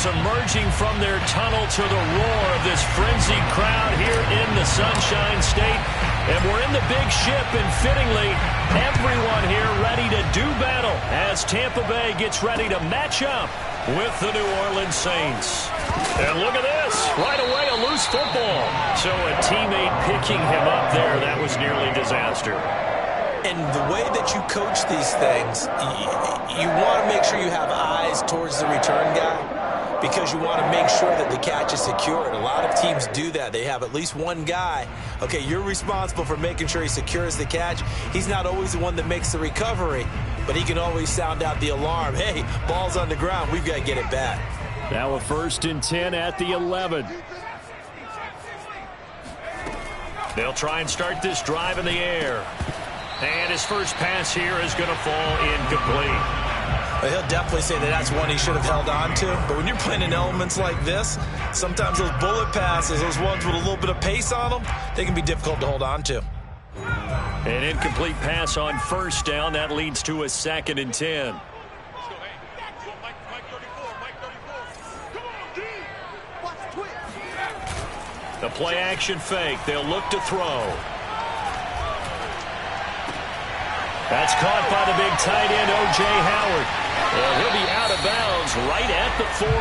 Players emerging from their tunnel to the roar of this frenzied crowd here in the Sunshine State. And we're in the big ship, and fittingly, everyone here ready to do battle as Tampa Bay gets ready to match up with the New Orleans Saints. And look at this. Right away, a loose football. So a teammate picking him up there, that was nearly disaster. And the way that you coach these things, you want to make sure you have eyes towards the return guy because you want to make sure that the catch is secured. A lot of teams do that. They have at least one guy. Okay, you're responsible for making sure he secures the catch. He's not always the one that makes the recovery, but he can always sound out the alarm. Hey, ball's on the ground. We've got to get it back. Now a 1st and 10 at the 11. They'll try and start this drive in the air. And his first pass here is going to fall incomplete. Well, he'll definitely say that that's one he should have held on to. But when you're playing in elements like this, sometimes those bullet passes, those ones with a little bit of pace on them, they can be difficult to hold on to. An incomplete pass on 1st down. That leads to a 2nd and 10. The play action fake. They'll look to throw. That's caught by the big tight end, O.J. Howard. Well, he'll be out of bounds right at the 40.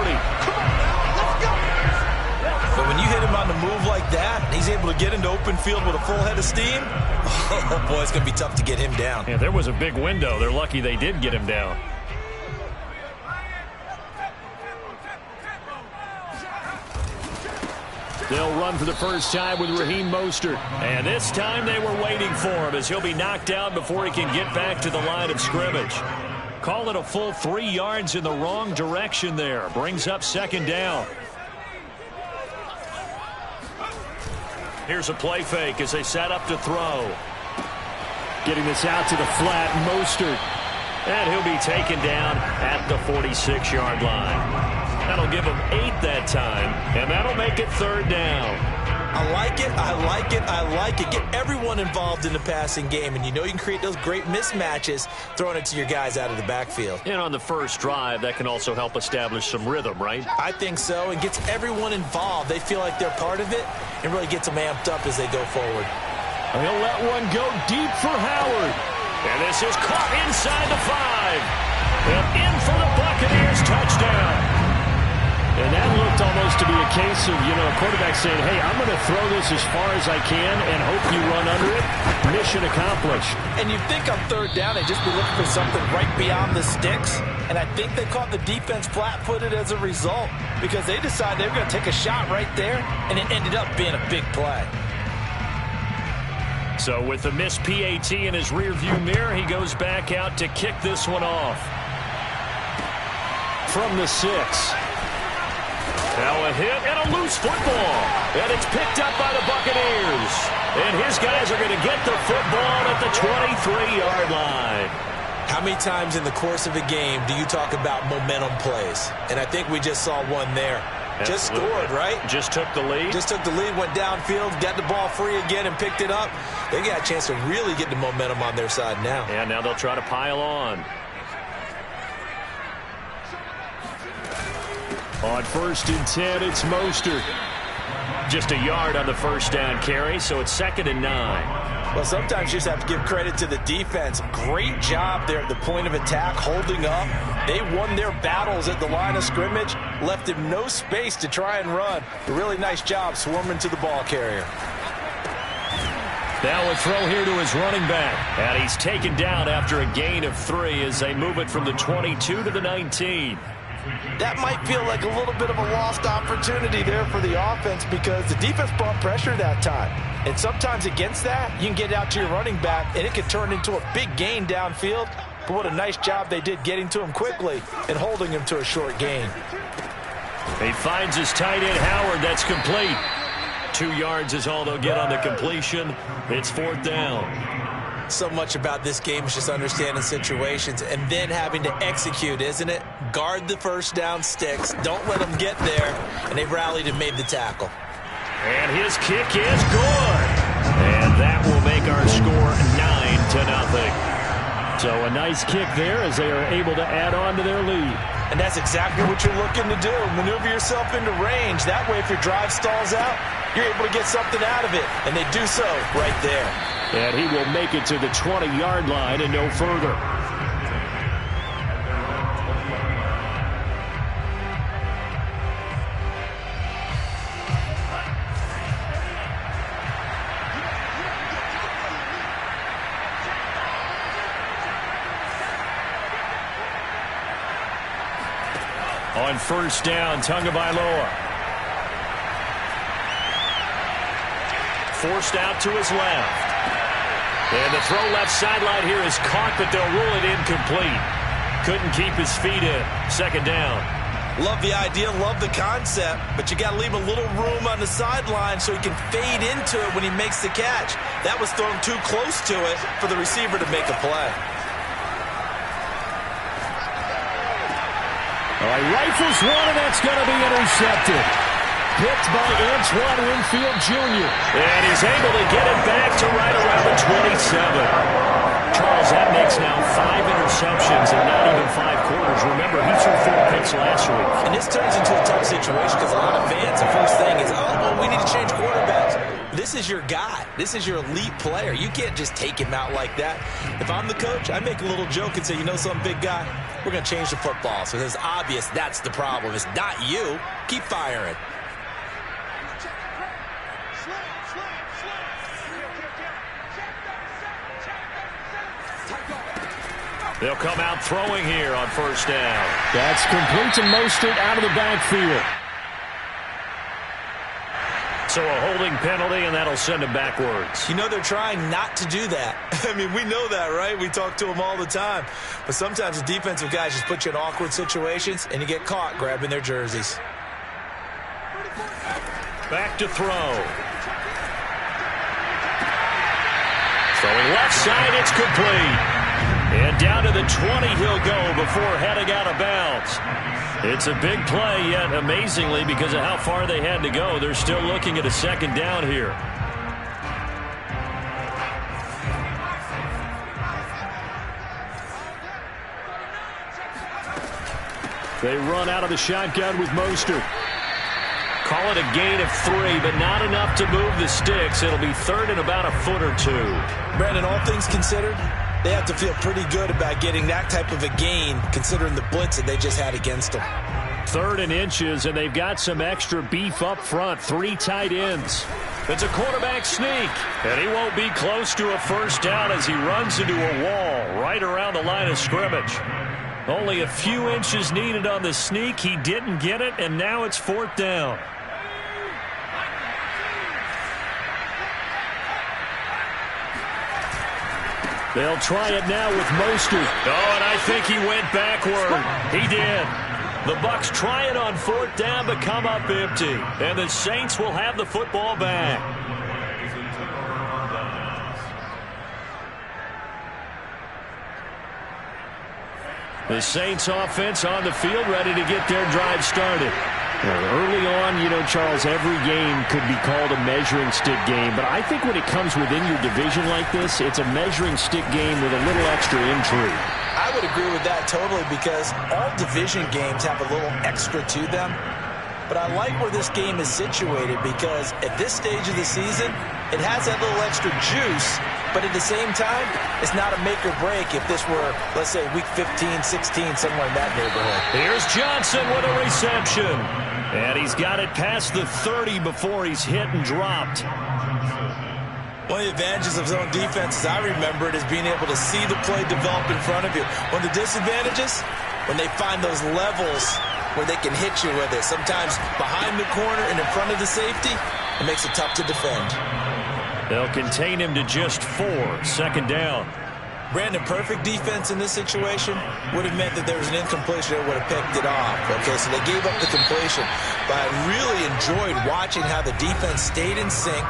But when you hit him on the move like that, he's able to get into open field with a full head of steam, oh, boy, it's going to be tough to get him down. Yeah, there was a big window. They're lucky they did get him down. They'll run for the first time with Raheem Mostert. And this time they were waiting for him as he'll be knocked down before he can get back to the line of scrimmage. Call it a full 3 yards in the wrong direction there. Brings up 2nd down. Here's a play fake as they set up to throw. Getting this out to the flat, Mostert. And he'll be taken down at the 46-yard line. That'll give him 8 that time, and that'll make it 3rd down. I like it, I like it, I like it. Get everyone involved in the passing game, and you know you can create those great mismatches throwing it to your guys out of the backfield. And on the first drive, that can also help establish some rhythm, right? I think so, and gets everyone involved. They feel like they're part of it, and really gets them amped up as they go forward. He'll let one go deep for Howard. And this is caught inside the 5. And in for the Buccaneers touchdown. And that looked almost to be a case of, a quarterback saying, hey, I'm going to throw this as far as I can and hope you run under it. Mission accomplished. And you'd think on 3rd down they'd just be looking for something right beyond the sticks. And I think they caught the defense flat-footed as a result because they decided they were going to take a shot right there, and it ended up being a big play. So with the missed PAT in his rearview mirror, he goes back out to kick this one off. From the 6. Now a hit and a loose football. And it's picked up by the Buccaneers. And his guys are going to get the football at the 23-yard line. How many times in the course of a game do you talk about momentum plays? And I think we just saw one there. Absolutely. Just scored, right? Just took the lead. Just took the lead, went downfield, got the ball free again, and picked it up. They got a chance to really get the momentum on their side now. And now they'll try to pile on. On 1st and 10, it's Mostert. Just a yard on the first down carry, so it's 2nd and 9. Well, sometimes you just have to give credit to the defense. Great job there at the point of attack, holding up. They won their battles at the line of scrimmage, left him no space to try and run. A really nice job swarming to the ball carrier. Now a throw here to his running back. And he's taken down after a gain of 3 as they move it from the 22 to the 19. That might feel like a little bit of a lost opportunity there for the offense because the defense brought pressure that time. And sometimes against that, you can get out to your running back, and it can turn into a big gain downfield. But what a nice job they did getting to him quickly and holding him to a short gain. He finds his tight end, Howard. That's complete. 2 yards is all they'll get on the completion. It's 4th down. So much about this game is just understanding situations and then having to execute, isn't it? Guard the first down sticks. Don't let them get there. And they rallied and made the tackle. And his kick is good. And that will make our score 9-0. So a nice kick there as they are able to add on to their lead. And that's exactly what you're looking to do. Maneuver yourself into range. That way, if your drive stalls out, you're able to get something out of it. And they do so right there. And he will make it to the 20-yard line and no further. On first down, Tagovailoa. Forced out to his left. And the throw left sideline here is caught, but they'll rule it incomplete. Couldn't keep his feet in. Second down. Love the idea, love the concept, but you got to leave a little room on the sideline so he can fade into it when he makes the catch. That was thrown too close to it for the receiver to make a play. All right, rifles one, and that's going to be intercepted. Picked by Antoine Winfield Jr. And he's able to get it back to right around the 27. Charles, that makes now 5 interceptions in not even 5 quarters. Remember, he threw 4 picks last week. And this turns into a tough situation because a lot of fans, the first thing is, oh, well, we need to change quarterbacks. This is your guy. This is your elite player. You can't just take him out like that. If I'm the coach, I make a little joke and say, you know something, big guy? We're going to change the football. So it's obvious that's the problem. It's not you. Keep firing. They'll come out throwing here on first down. That's complete to Mostert out of the backfield. So a holding penalty, and that'll send him backwards. You know they're trying not to do that. I mean, we know that, right? We talk to them all the time. But sometimes the defensive guys just put you in awkward situations, and you get caught grabbing their jerseys. Back to throw. Throwing left side, it's complete. And down to the 20 he'll go before heading out of bounds. It's a big play, yet amazingly, because of how far they had to go, they're still looking at a second down here. They run out of the shotgun with Mostert. Call it a gain of 3, but not enough to move the sticks. It'll be third and about a foot or 2. Brandon, all things considered, they have to feel pretty good about getting that type of a gain, considering the blitz that they just had against them. 3rd and inches, and they've got some extra beef up front. 3 tight ends. It's a quarterback sneak, and he won't be close to a first down as he runs into a wall right around the line of scrimmage. Only a few inches needed on the sneak. He didn't get it, and now it's 4th down. They'll try it now with Mostert. Oh, and I think he went backward. He did. The Bucs try it on 4th down, but come up empty. And the Saints will have the football back. The Saints offense on the field, ready to get their drive started. Early on, you know, Charles, every game could be called a measuring stick game. But I think when it comes within your division like this, it's a measuring stick game with a little extra intrigue. I would agree with that totally because all division games have a little extra to them. But I like where this game is situated because at this stage of the season, it has that little extra juice. But at the same time, it's not a make or break if this were, let's say, week 15, 16, somewhere in that neighborhood. Here's Johnson with a reception. And he's got it past the 30 before he's hit and dropped. One of the advantages of zone defense, as I remember it, is being able to see the play develop in front of you. One of the disadvantages, when they find those levels where they can hit you with it. Sometimes behind the corner and in front of the safety, it makes it tough to defend. They'll contain him to just 4. 2nd down. Brandon, perfect defense in this situation would have meant that there was an incompletion that would have picked it off. Okay, so they gave up the completion. But I really enjoyed watching how the defense stayed in sync,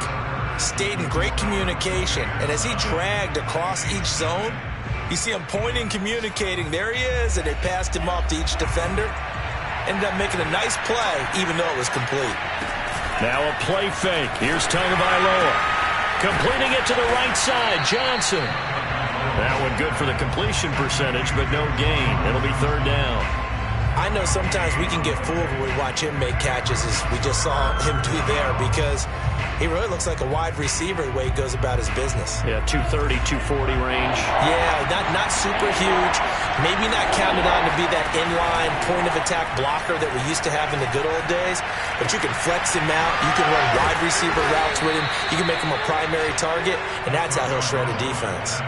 stayed in great communication. And as he dragged across each zone, you see him pointing, communicating. There he is, and they passed him off to each defender. Ended up making a nice play, even though it was complete. Now a play fake. Here's Tagovailoa. Completing it to the right side. Johnson. That one good for the completion percentage, but no gain. It'll be third down. I know sometimes we can get fooled when we watch him make catches, as we just saw him do there, because he really looks like a wide receiver the way he goes about his business. Yeah, 230, 240 range. Yeah, not super huge. Maybe not counted on to be that inline point-of-attack blocker that we used to have in the good old days, but you can flex him out. You can run wide receiver routes with him. You can make him a primary target, and that's how he'll shred a defense.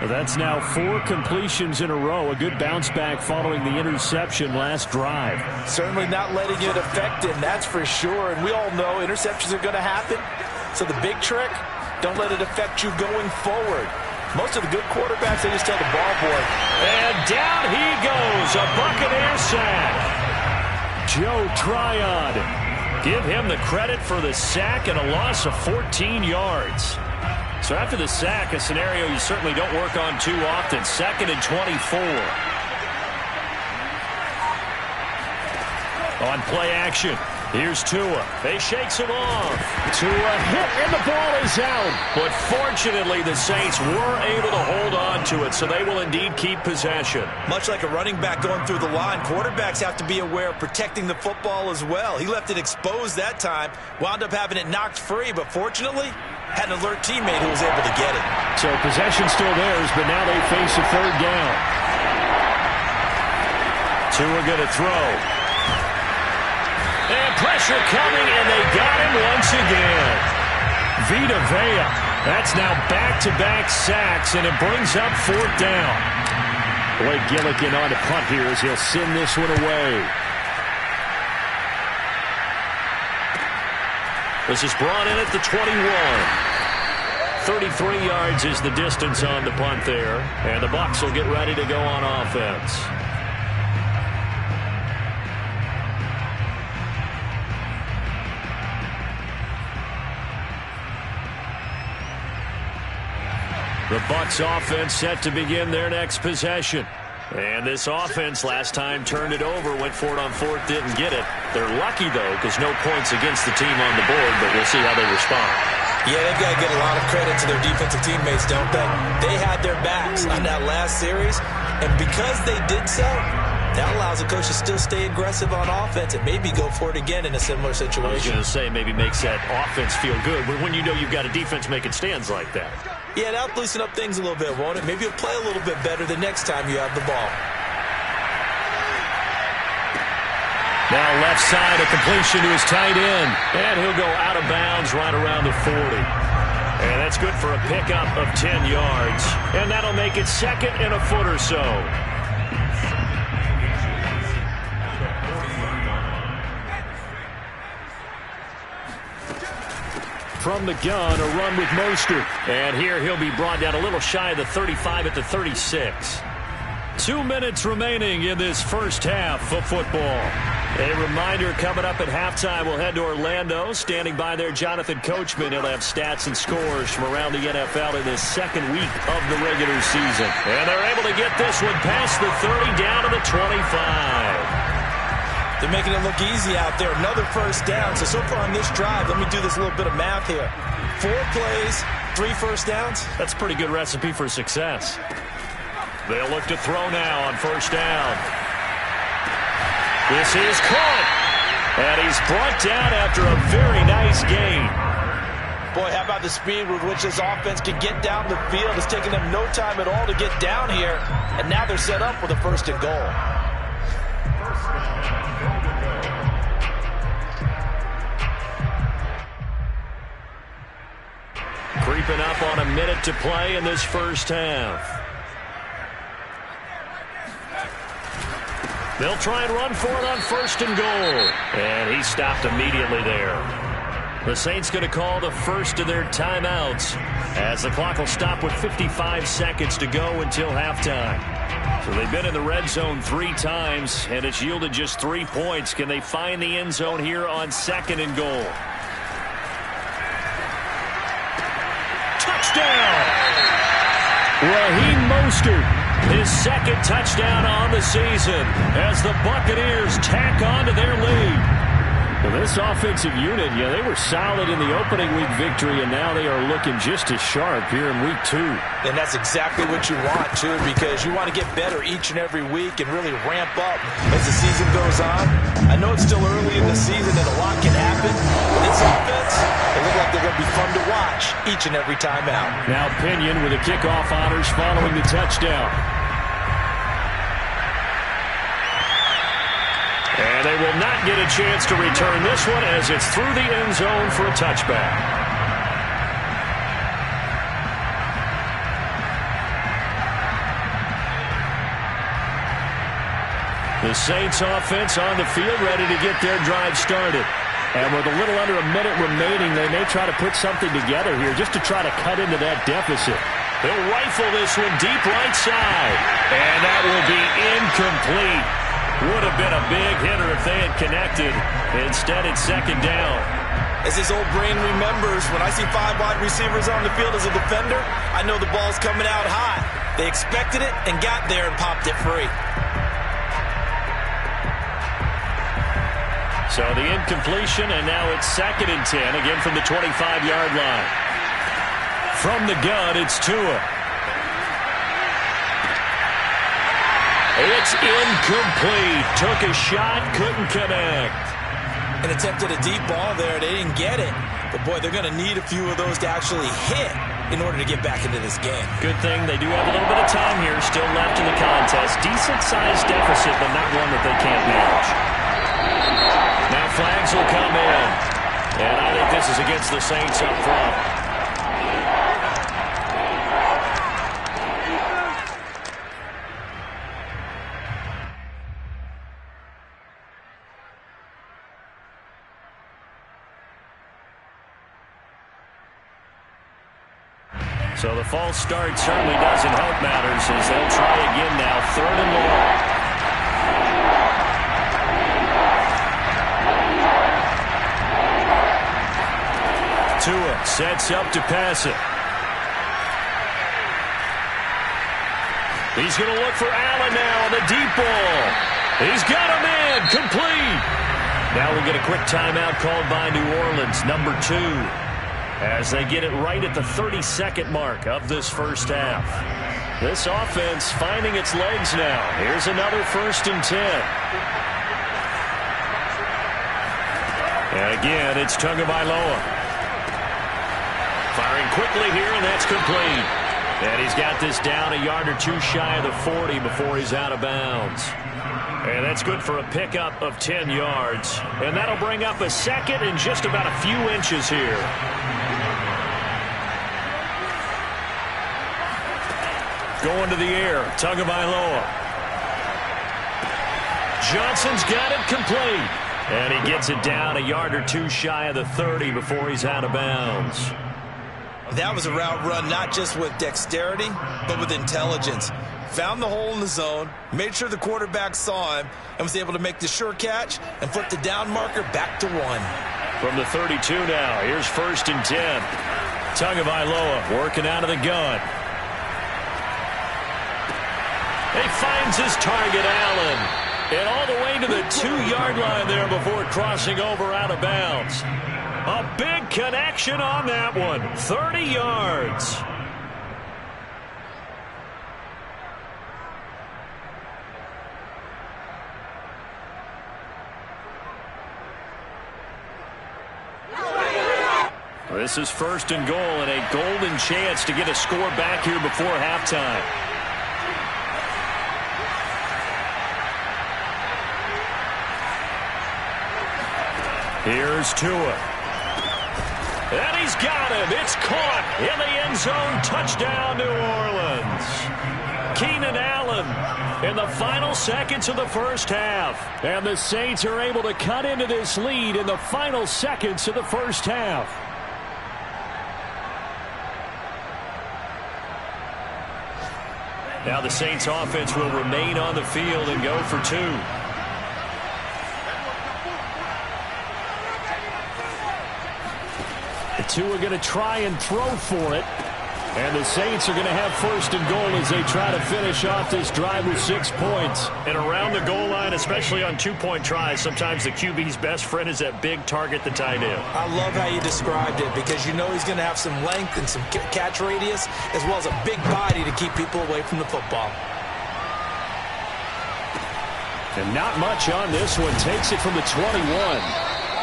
That's now 4 completions in a row. A good bounce back following the interception last drive. Certainly not letting it affect him, that's for sure. And we all know interceptions are going to happen. So the big trick, don't let it affect you going forward. Most of the good quarterbacks, they just tell the ball boy. And down he goes. A Buccaneer sack. Joe Tryon. Give him the credit for the sack and a loss of 14 yards. So after the sack, a scenario you certainly don't work on too often. 2nd and 24. On play action, here's Tua. He shakes him off. Tua hit, and the ball is out. But fortunately, the Saints were able to hold on to it, so they will indeed keep possession. Much like a running back going through the line, quarterbacks have to be aware of protecting the football as well. He left it exposed that time, wound up having it knocked free, but fortunately, had an alert teammate who was able to get it. So possession still theirs, but now they face a third down. Tua going to throw. And pressure coming, and they got him once again. Vita Vea. That's now back-to-back sacks, and it brings up 4th down. Blake Gillikin on to punt here as he'll send this one away. This is brought in at the 21. 33 yards is the distance on the punt there. And the Bucs will get ready to go on offense. The Bucs offense set to begin their next possession. And this offense last time turned it over, went for it on 4th, didn't get it. They're lucky, though, because no points against the team on the board, but we'll see how they respond. Yeah, they've got to get a lot of credit to their defensive teammates, don't they? They had their backs on that last series, and because they did so, that allows the coach to still stay aggressive on offense and maybe go for it again in a similar situation. I was going to say, maybe makes that offense feel good, but when you know you've got a defense making stands like that. Yeah, that'll loosen up things a little bit, won't it? Maybe you'll play a little bit better the next time you have the ball. Now left side, a completion to his tight end. And he'll go out of bounds right around the 40. And that's good for a pickup of 10 yards. And that'll make it 2nd and a foot or so. From the gun, a run with Mostert. And here he'll be brought down a little shy of the 35 at the 36. 2 minutes remaining in this first half of football. A reminder coming up at halftime, we'll head to Orlando. Standing by there, Jonathan Coachman. He'll have stats and scores from around the NFL in this 2nd week of the regular season. And they're able to get this one past the 30 down to the 25. They're making it look easy out there. Another first down. So far on this drive, let me do this little bit of math here. 4 plays, 3 first downs. That's a pretty good recipe for success. They'll look to throw now on first down. This is caught. And he's brought down after a very nice gain. Boy, how about the speed with which this offense can get down the field. It's taken them no time at all to get down here. And now they're set up with a 1st and goal. Creeping up on a minute to play in this first half. They'll try and run for it on 1st and goal. And he stopped immediately there. The Saints going to call the first of their timeouts as the clock will stop with 55 seconds to go until halftime. So they've been in the red zone 3 times, and it's yielded just 3 points. Can they find the end zone here on 2nd and goal? Touchdown! Raheem Mostert, his 2nd touchdown on the season as the Buccaneers tack on to their lead. Well, this offensive unit, they were solid in the opening week victory, and now they are looking just as sharp here in week 2. And that's exactly what you want, too, because you want to get better each and every week and really ramp up as the season goes on. I know it's still early in the season and a lot can happen, but this offense, they look like they're going to be fun to watch each and every time out. Now Pinion with the kickoff honors following the touchdown. And they will not get a chance to return this one as it's through the end zone for a touchback. The Saints offense on the field ready to get their drive started. And with a little under a minute remaining, they may try to put something together here just to try to cut into that deficit. They'll rifle this one deep right side. And that will be incomplete. Would have been a big hitter if they had connected. Instead, it's second down. As his old brain remembers, when I see 5 wide receivers on the field as a defender, I know the ball's coming out high. They expected it and got there and popped it free. So the incompletion, and now it's 2nd and 10, again from the 25-yard line. From the gun, it's Tua. It's incomplete. Took a shot, couldn't connect. And attempted a deep ball there. They didn't get it. But, boy, they're going to need a few of those to actually hit in order to get back into this game. Good thing they do have a little bit of time here still left in the contest. Decent-sized deficit, but not one that they can't manage. Now flags will come in. And I think this is against the Saints up front. So the false start certainly doesn't help matters as they'll try again now. 3rd and long. Tua sets up to pass it. He's going to look for Allen now on the deep ball. He's got him in. Complete. Now we'll get a quick timeout called by New Orleans, number 2. As they get it right at the 32nd mark of this first half. This offense finding its legs now. Here's another 1st and 10. And again, it's Tagovailoa. Firing quickly here, and that's complete. And he's got this down a yard or 2 shy of the 40 before he's out of bounds. And that's good for a pickup of 10 yards. And that'll bring up a 2nd and just about a few inches here. Going to the air, Tagovailoa. Johnson's got it complete. And he gets it down a yard or 2 shy of the 30 before he's out of bounds. That was a route run not just with dexterity, but with intelligence. Found the hole in the zone, made sure the quarterback saw him, and was able to make the sure catch and flip the down marker back to 1. From the 32 now, here's 1st and 10. Tagovailoa working out of the gun. He finds his target, Allen. And all the way to the 2-yard line there before crossing over out of bounds. A big connection on that one. 30 yards. This is 1st and goal and a golden chance to get a score back here before halftime. Here's Tua. And he's got him. It's caught in the end zone. Touchdown, New Orleans. Keenan Allen in the final seconds of the first half. And the Saints are able to cut into this lead in the final seconds of the first half. Now the Saints offense will remain on the field and go for 2. The 2 are going to try and throw for it. And the Saints are going to have first and goal as they try to finish off this drive with 6 points. And around the goal line, especially on two-point tries, sometimes the QB's best friend is that big target, the tight end. I love how you described it because you know he's going to have some length and some catch radius as well as a big body to keep people away from the football. And not much on this one. Takes it from the 21.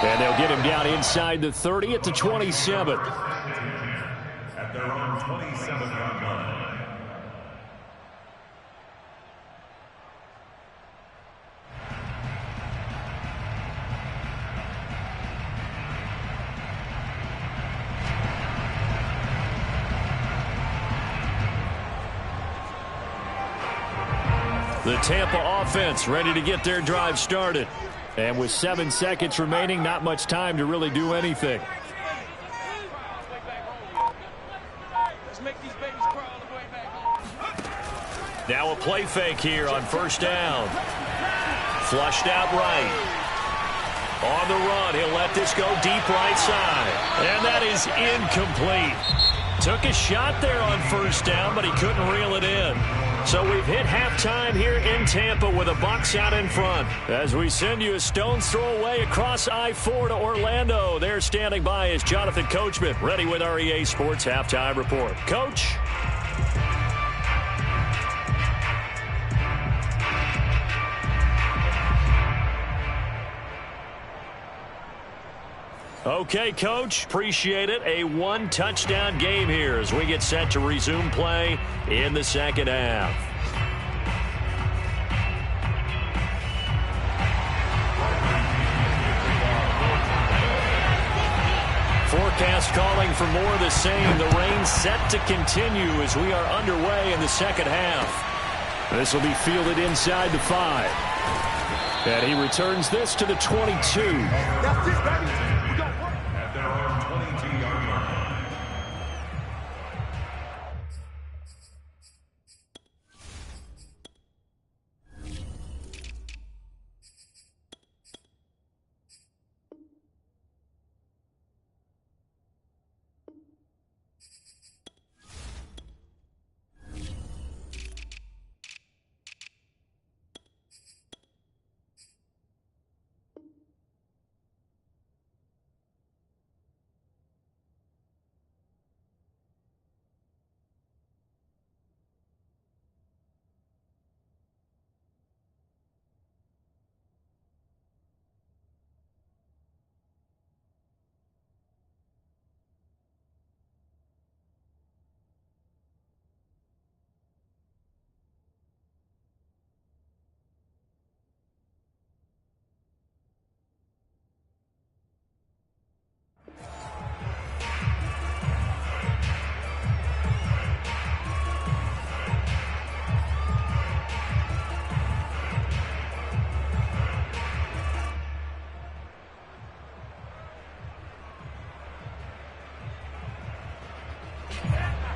And they'll get him down inside the 30 at the 27. At their own 27-yard line. The Tampa offense ready to get their drive started. And with 7 seconds remaining, not much time to really do anything. Now a play fake here on first down. Flushed out right. On the run, he'll let this go deep right side. And that is incomplete. Took a shot there on first down, but he couldn't reel it in. So we've hit halftime here in Tampa with a Bucs out in front. As we send you a stone's throw away across I-4 to Orlando. There standing by is Jonathan Coachman, ready with our EA Sports Halftime Report. Coach? Okay, Coach, appreciate it. A one-touchdown game here as we get set to resume play in the second half. Forecast calling for more of the same. The rain set to continue as we are underway in the second half. This will be fielded inside the 5. And he returns this to the 22. That's it, baby. At their own 22-yard line.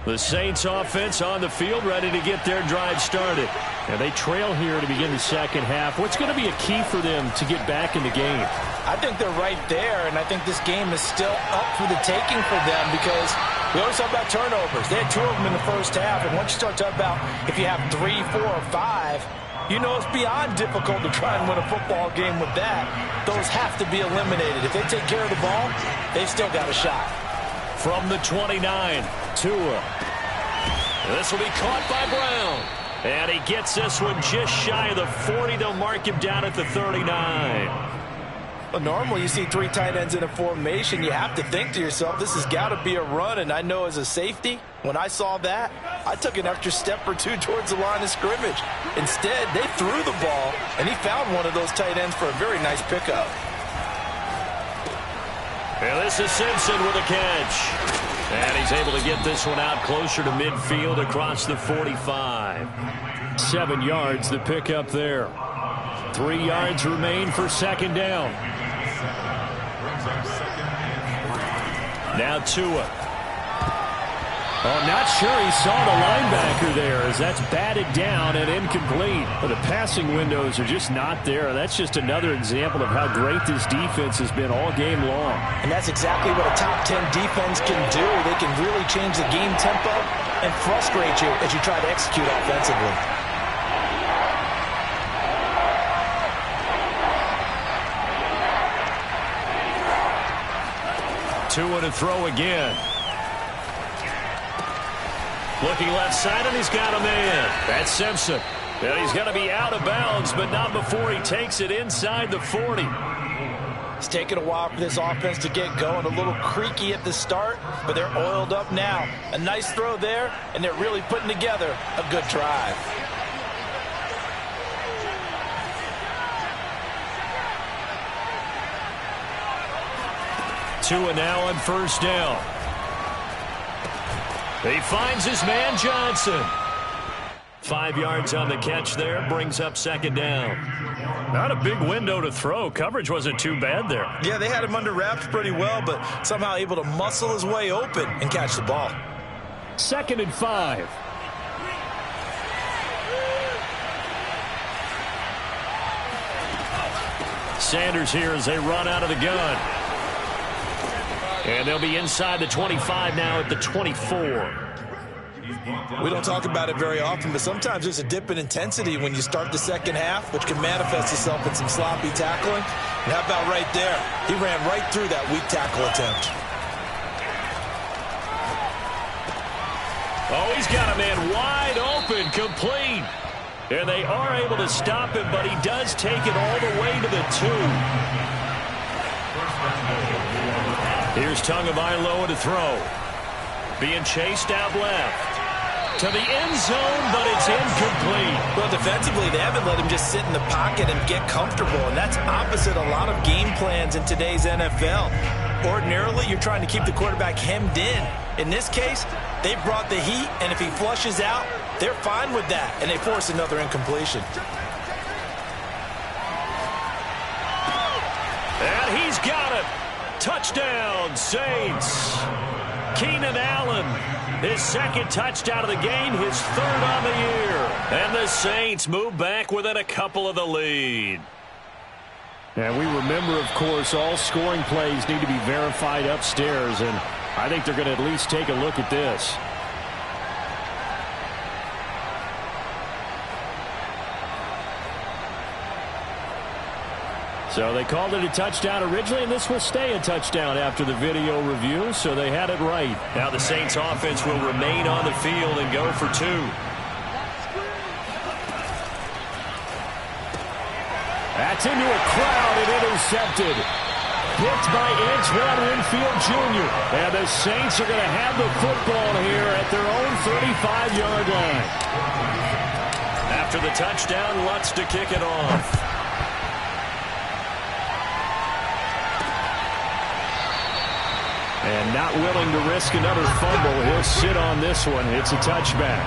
The Saints offense on the field ready to get their drive started. And they trail here to begin the second half. What's going to be a key for them to get back in the game? I think they're right there, and I think this game is still up for the taking for them because we always talk about turnovers. They had 2 of them in the first half, and once you start talking about if you have 3, 4, or 5, you know it's beyond difficult to try and win a football game with that. Those have to be eliminated. If they take care of the ball, they've still got a shot. From the 29, Tua. This will be caught by Brown. And he gets this one just shy of the 40. They'll mark him down at the 39. Well, normally you see 3 tight ends in a formation. You have to think to yourself, this has got to be a run. And I know as a safety, when I saw that, I took an extra step or 2 towards the line of scrimmage. Instead, they threw the ball, and he found one of those tight ends for a very nice pickup. And this is Simpson with a catch. And he's able to get this one out closer to midfield across the 45. 7 yards the pickup there. 3 yards remain for second down. Now Tua. Oh, not sure he saw the linebacker there as that's batted down and incomplete. But the passing windows are just not there. That's just another example of how great this defense has been all game long. And that's exactly what a top 10 defense can do. They can really change the game tempo and frustrate you as you try to execute offensively. Tua to throw again. Looking left side, and he's got a man. That's Simpson. And he's going to be out of bounds, but not before he takes it inside the 40. It's taken a while for this offense to get going. A little creaky at the start, but they're oiled up now. A nice throw there, and they're really putting together a good drive. Tua now on first down. He finds his man Johnson. 5 yards on the catch there, brings up second down. Not a big window to throw. Coverage wasn't too bad there. Yeah, they had him under wraps pretty well, but somehow able to muscle his way open and catch the ball. 2nd and 5. Sanders here as they run out of the gun. And they'll be inside the 25 now at the 24. We don't talk about it very often, but sometimes there's a dip in intensity when you start the second half, which can manifest itself in some sloppy tackling. And how about right there? He ran right through that weak tackle attempt. Oh, he's got a man wide open, complete. And they are able to stop him, but he does take it all the way to the 2. Here's Tagovailoa to throw. Being chased out left. To the end zone, but it's incomplete. Well, defensively, they haven't let him just sit in the pocket and get comfortable, and that's opposite a lot of game plans in today's NFL. Ordinarily, you're trying to keep the quarterback hemmed in. In this case, they brought the heat, and if he flushes out, they're fine with that, and they force another incompletion. And he's got it. Touchdown, Saints. Keenan Allen, his 2nd touchdown of the game, his 3rd on the year. And the Saints move back within a couple of the lead. And we remember, of course, all scoring plays need to be verified upstairs, and I think they're going to at least take a look at this. So they called it a touchdown originally, and this will stay a touchdown after the video review, so they had it right. Now the Saints offense will remain on the field and go for 2. That's into a crowd and intercepted. Picked by Antoine Winfield Jr. And the Saints are going to have the football here at their own 35-yard line. After the touchdown, Lutz to kick it off. And not willing to risk another fumble. He'll sit on this one. It's a touchback.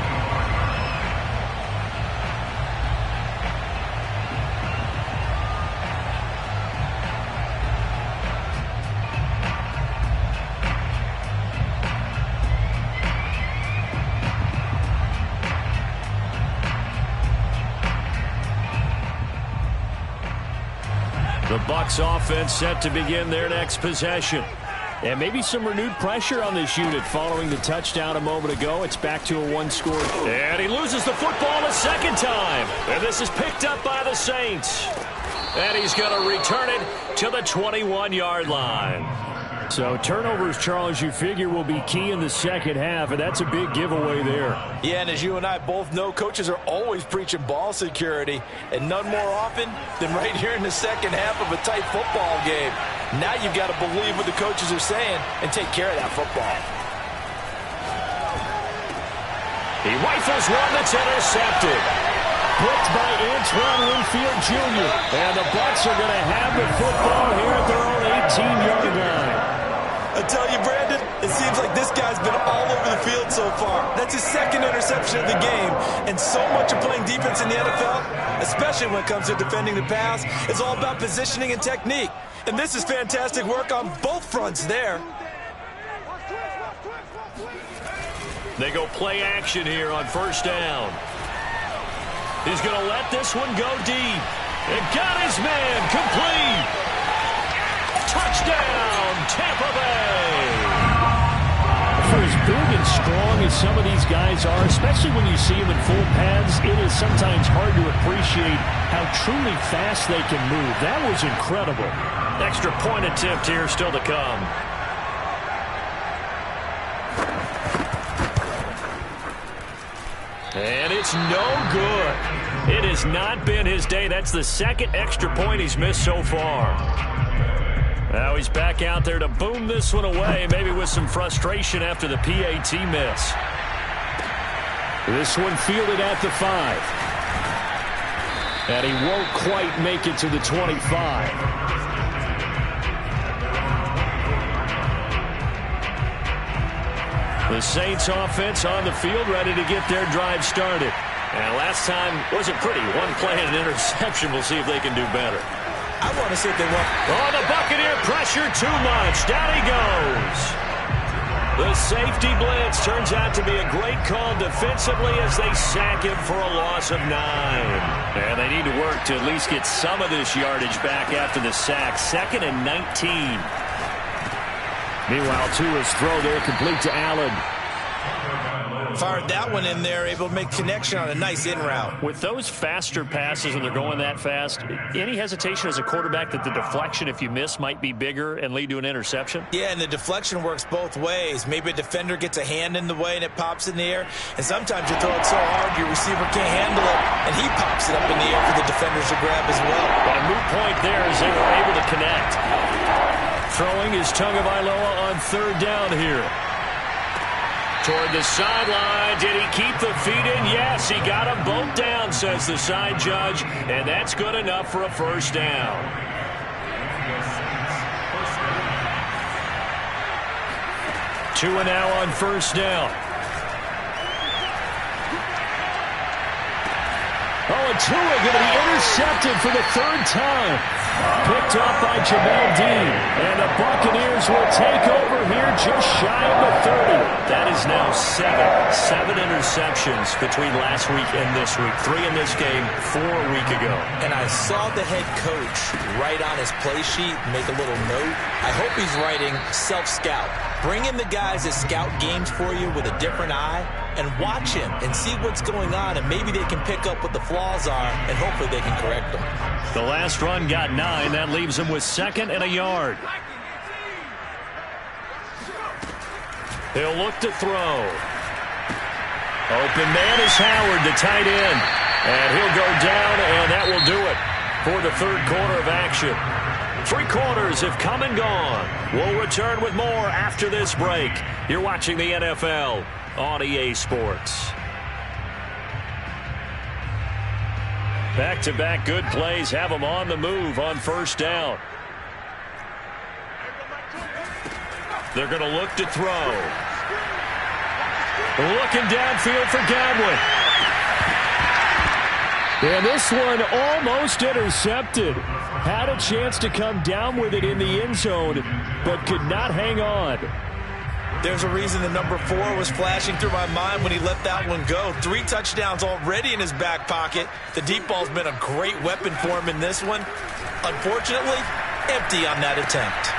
The Bucs offense set to begin their next possession. And maybe some renewed pressure on this unit following the touchdown a moment ago. It's back to a 1-score. And he loses the football a 2nd time. And this is picked up by the Saints. And he's going to return it to the 21-yard line. So turnovers, Charles, you figure will be key in the second half, and that's a big giveaway there. Yeah, and as you and I both know, coaches are always preaching ball security, and none more often than right here in the second half of a tight football game. Now you've got to believe what the coaches are saying and take care of that football. He rifles one that's intercepted. Picked by Antoine Winfield Jr. And the Bucs are going to have the football here at their own 18-yard line. I tell you, Brandon, it seems like this guy's been all over the field so far. That's his 2nd interception of the game. And so much of playing defense in the NFL, especially when it comes to defending the pass, is all about positioning and technique. And this is fantastic work on both fronts there. They go play action here on first down. He's going to let this one go deep. And got his man complete. Touchdown, Tampa Bay. for as big and strong as some of these guys are, especially when you see them in full pads, it is sometimes hard to appreciate how truly fast they can move. That was incredible. Extra point attempt here still to come. And it's no good. It has not been his day. That's the second extra point he's missed so far. Now he's back out there to boom this one away, maybe with some frustration after the PAT miss. This one fielded at the 5. And he won't quite make it to the 25. The Saints offense on the field, ready to get their drive started. And last time wasn't pretty. One play and an interception. We'll see if they can do better. I want to see if they want. Oh, the Buccaneer pressure too much. Down he goes. The safety blitz turns out to be a great call defensively as they sack him for a loss of 9. And they need to work to at least get some of this yardage back after the sack. 2nd and 19. Meanwhile, Tua's throw there complete to Allen. Fired that one in there, able to make connection on a nice in route. With those faster passes and they're going that fast, any hesitation as a quarterback that the deflection, if you miss, might be bigger and lead to an interception? Yeah, and the deflection works both ways. Maybe a defender gets a hand in the way and it pops in the air. And sometimes you throw it so hard your receiver can't handle it, and he pops it up in the air for the defenders to grab as well. But a moot point there as they were able to connect. Throwing is Tagovailoa on 3rd down here. Toward the sideline. Did he keep the feet in? Yes, he got them both down, says the side judge. And that's good enough for a first down. Tua now on 1st down. Oh, and Tua going to be intercepted for the 3rd time. Picked off by Jamel Dean. And the Buccaneers will take over here just shy of the 30. That is now 7 interceptions between last week and this week. 3 in this game, 4 a week ago. And I saw the head coach write on his play sheet, make a little note. I hope he's writing self-scout. Bring in the guys that scout games for you with a different eye and watch him and see what's going on, and maybe they can pick up what the flaws are, and hopefully they can correct them. The last run got 9. That leaves him with 2nd and a yard. He'll look to throw. Open man is Howard, the tight end. And he'll go down, and that will do it for the 3rd quarter of action. 3 quarters have come and gone. We'll return with more after this break. You're watching the NFL on EA Sports. Back-to-back good plays have them on the move on 1st down. They're going to look to throw. Looking downfield for Godwin. And this one almost intercepted. Had a chance to come down with it in the end zone, but could not hang on. There's a reason the number 4 was flashing through my mind when he let that one go. 3 touchdowns already in his back pocket. The deep ball's been a great weapon for him in this one. Unfortunately, empty on that attempt.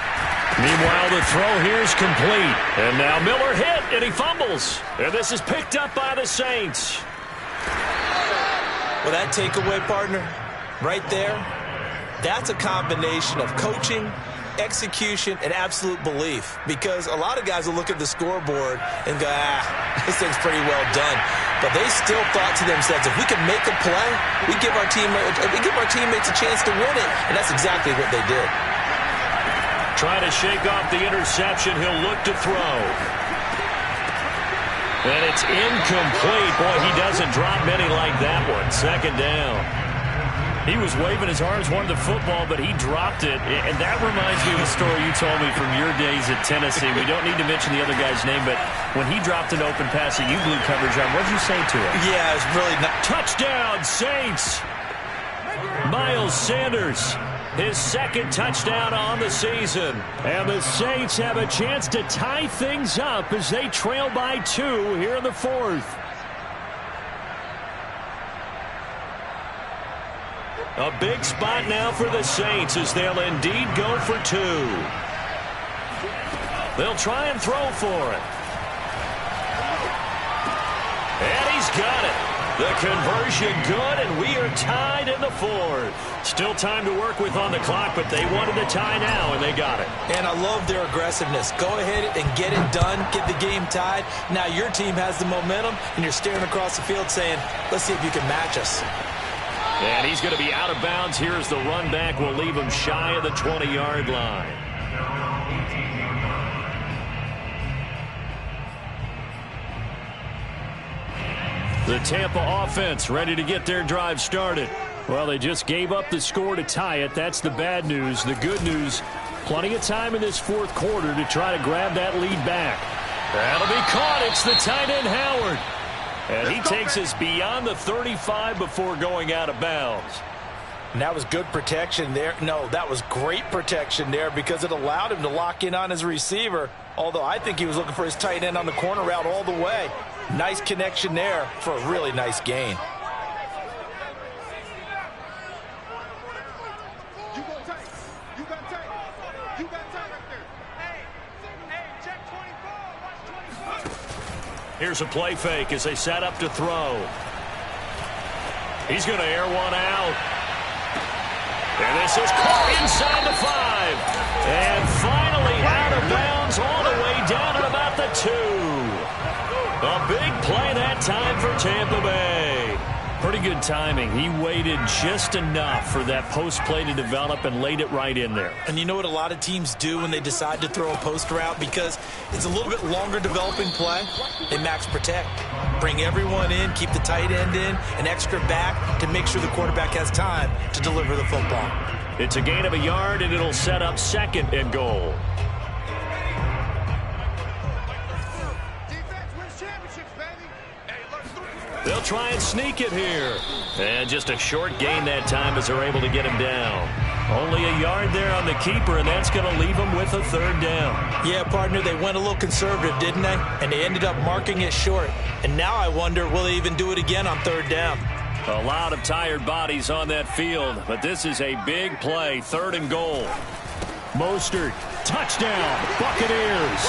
Meanwhile, the throw here is complete. And now Miller hit, and he fumbles. And this is picked up by the Saints. Well, that takeaway, partner, right there, that's a combination of coaching, execution, and absolute belief. Because a lot of guys will look at the scoreboard and go, this thing's pretty well done. But they still thought to themselves, if we can make a play, we give our teammates a chance to win it. And that's exactly what they did. Trying to shake off the interception. He'll look to throw. And it's incomplete. Boy, he doesn't drop many like that one. 2nd down. He was waving his arms, wanted the football, but he dropped it. And that reminds me of a story you told me from your days at Tennessee. We don't need to mention the other guy's name, but when he dropped an open pass that you blew coverage on, what did you say to him? Yeah, it was really not. Touchdown, Saints! Miles Sanders, his 2nd touchdown on the season. And the Saints have a chance to tie things up as they trail by 2 here in the 4th. A big spot now for the Saints as they'll indeed go for 2. They'll try and throw for it. got it. The conversion good, and we are tied in the fourth. Still time to work with on the clock, but they wanted the tie now, and they got it. And I love their aggressiveness. Go ahead and get it done, get the game tied. Now your team has the momentum, and you're staring across the field saying, let's see if you can match us. And he's going to be out of bounds. Here's the run back. We'll leave him shy of the 20-yard line. The Tampa offense ready to get their drive started. Well, they just gave up the score to tie it. That's the bad news. The good news, plenty of time in this fourth quarter to try to grab that lead back. That'll be caught. It's the tight end, Howard. And he takes us beyond the 35 before going out of bounds. And that was good protection there. No, that was great protection there because it allowed him to lock in on his receiver. Although I think he was looking for his tight end on the corner route all the way. Nice connection there for a really nice gain. Here's a play fake as they set up to throw. He's going to air one out. And this is caught inside the 5. And finally out of bounds all the way down at about the 2. A big play that time for Tampa Bay. Pretty good timing. He waited just enough for that post play to develop and laid it right in there. And you know what a lot of teams do when they decide to throw a post route? Because it's a little bit longer developing play. They max protect. Bring everyone in, keep the tight end in, an extra back to make sure the quarterback has time to deliver the football. It's a gain of a yard, and it'll set up 2nd and goal. They'll try and sneak it here. And just a short gain that time as they're able to get him down. Only a yard there on the keeper, and that's going to leave him with a 3rd down. Yeah, partner, they went a little conservative, didn't they? And they ended up marking it short. And now I wonder, will they even do it again on 3rd down? A lot of tired bodies on that field, but this is a big play, 3rd and goal. Mostert, touchdown, Buccaneers.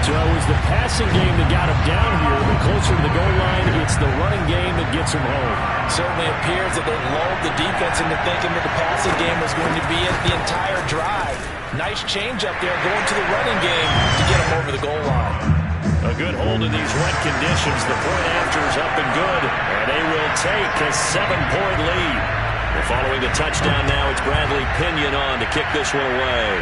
So it was the passing game that got him down here, but closer to the goal line, it's the running game that gets him home. Certainly appears that they lulled the defense into thinking that the passing game was going to be it the entire drive. Nice change up there going to the running game to get him over the goal line. A good hold in these wet conditions. The point after is up and good, and they will take a 7-point lead. Well, following the touchdown now, it's Bradley Pinion on to kick this one away.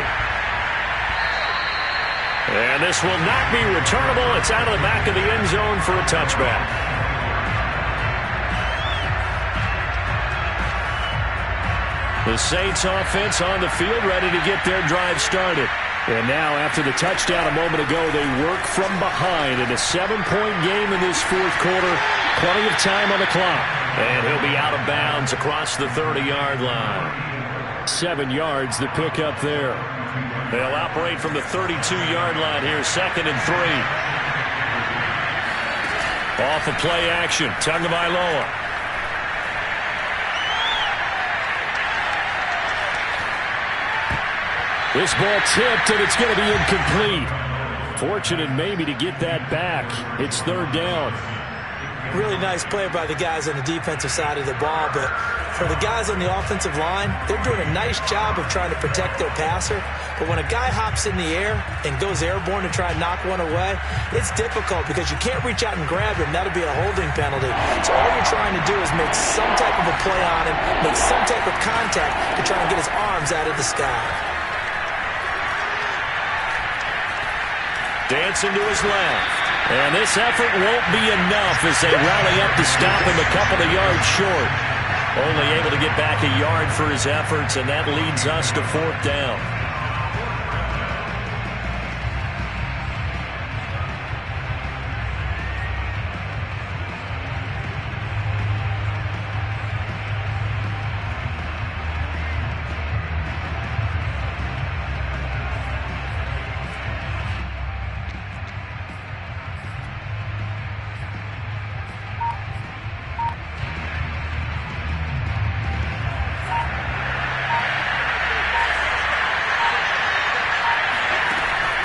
And this will not be returnable. It's out of the back of the end zone for a touchback. The Saints offense on the field ready to get their drive started. And now after the touchdown a moment ago, they work from behind in a 7-point game in this fourth quarter. Plenty of time on the clock. And he'll be out of bounds across the 30-yard line. 7 yards the pick up there. They'll operate from the 32-yard line here, 2nd and 3. Off of play action, Tagovailoa. This ball tipped, and it's going to be incomplete. Fortunate maybe to get that back. It's 3rd down. Really nice play by the guys on the defensive side of the ball, but for the guys on the offensive line, they're doing a nice job of trying to protect their passer. But when a guy hops in the air and goes airborne to try and knock one away, it's difficult because you can't reach out and grab him. That'll be a holding penalty. So all you're trying to do is make some type of a play on him, make some type of contact to try and get his arms out of the sky. Dancing to his left. And this effort won't be enough as they rally up to stop him a couple of yards short. Only able to get back a yard for his efforts, and that leads us to 4th down.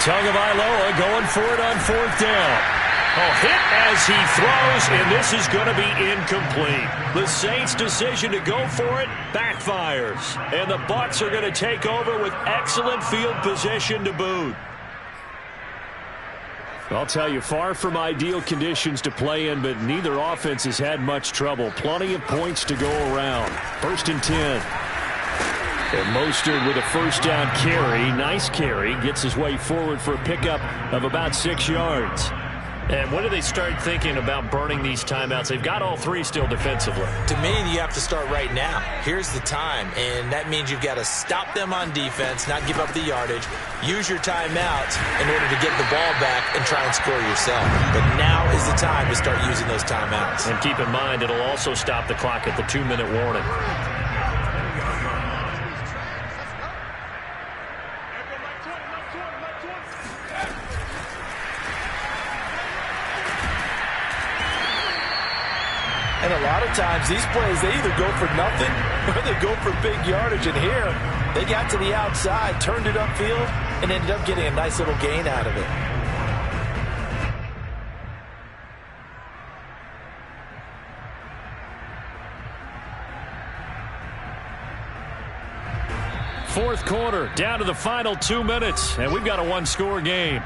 Tagovailoa going for it on 4th down. Oh, hit as he throws, and this is going to be incomplete. The Saints' decision to go for it backfires. And the Bucs are going to take over with excellent field position to boot. I'll tell you, far from ideal conditions to play in, but neither offense has had much trouble. Plenty of points to go around. 1st and 10. And Mostert with a first down carry. Nice carry. Gets his way forward for a pickup of about 6 yards. And when do they start thinking about burning these timeouts? They've got all 3 still defensively. To me, you have to start right now. Here's the time, and that means you've got to stop them on defense, not give up the yardage, use your timeouts in order to get the ball back and try and score yourself. But now is the time to start using those timeouts. And keep in mind, it'll also stop the clock at the 2-minute warning. And a lot of times, these plays, they either go for nothing or they go for big yardage. And here, they got to the outside, turned it upfield, and ended up getting a nice little gain out of it. Fourth quarter, down to the final 2 minutes, and we've got a 1-score game.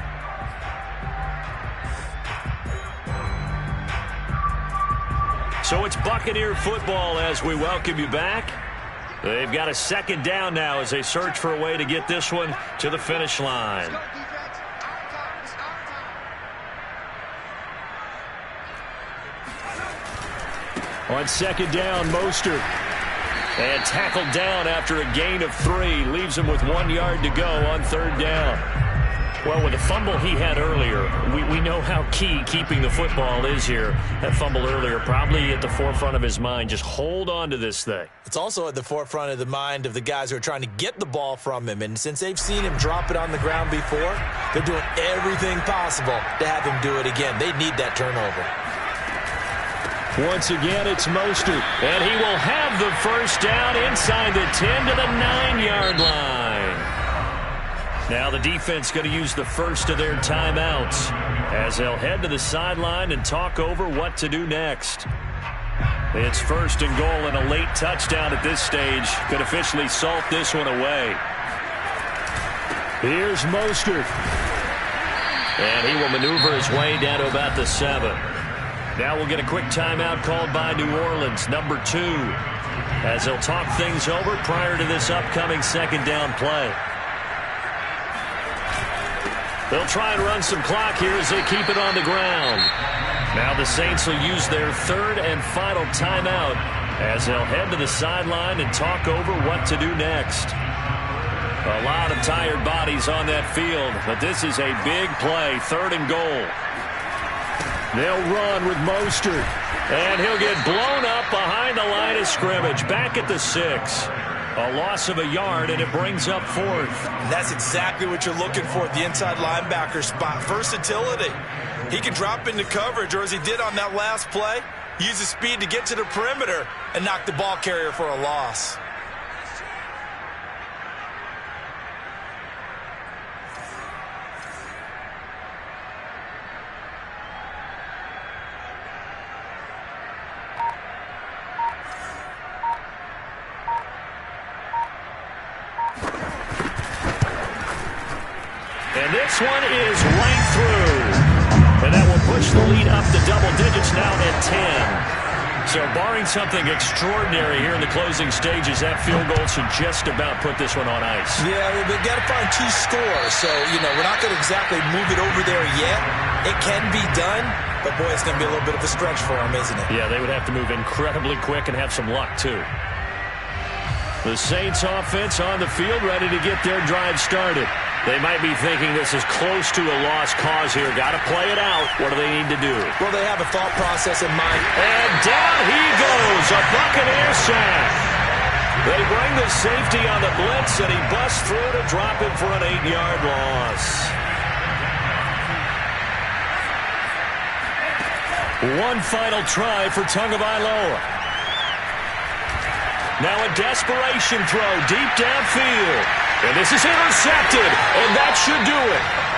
So it's Buccaneer football as we welcome you back. They've got a 2nd down now as they search for a way to get this one to the finish line. On 2nd down, Mostert. And tackled down after a gain of 3. Leaves him with 1 yard to go on 3rd down. Well, with the fumble he had earlier, we know how key keeping the football is here. That fumble earlier probably at the forefront of his mind. Just hold on to this thing. It's also at the forefront of the mind of the guys who are trying to get the ball from him. And since they've seen him drop it on the ground before, they're doing everything possible to have him do it again. They need that turnover. Once again, it's Mostert. And he will have the first down inside the 10 to the 9-yard line. Now the defense going to use the first of their timeouts as they'll head to the sideline and talk over what to do next. It's 1st and goal, and a late touchdown at this stage could officially salt this one away. Here's Mostert. And he will maneuver his way down to about the 7. Now we'll get a quick timeout called by New Orleans, number 2, as they'll talk things over prior to this upcoming 2nd down play. They'll try and run some clock here as they keep it on the ground. Now the Saints will use their 3rd and final timeout as they'll head to the sideline and talk over what to do next. A lot of tired bodies on that field, but this is a big play, 3rd and goal. They'll run with Mostert, and he'll get blown up behind the line of scrimmage, back at the 6. A loss of a yard, and it brings up 4th. And that's exactly what you're looking for at the inside linebacker spot. Versatility. He can drop into coverage, or as he did on that last play, use his speed to get to the perimeter and knock the ball carrier for a loss. And this one is right through. And that will push the lead up to double digits now at 10. So barring something extraordinary here in the closing stages, that field goal should just about put this one on ice. Yeah, they've got to find 2 scores. So, we're not going to exactly move it over there yet. It can be done, but boy, it's going to be a little bit of a stretch for them, isn't it? Yeah, they would have to move incredibly quick and have some luck, too. The Saints offense on the field ready to get their drive started. They might be thinking this is close to a lost cause here. Got to play it out. What do they need to do? Well, they have a thought process in mind. And down he goes. A Buccaneer sack. They bring the safety on the blitz, and he busts through to drop him for an 8-yard loss. One final try for Tagovailoa. Now a desperation throw deep downfield. And this is intercepted, and that should do it.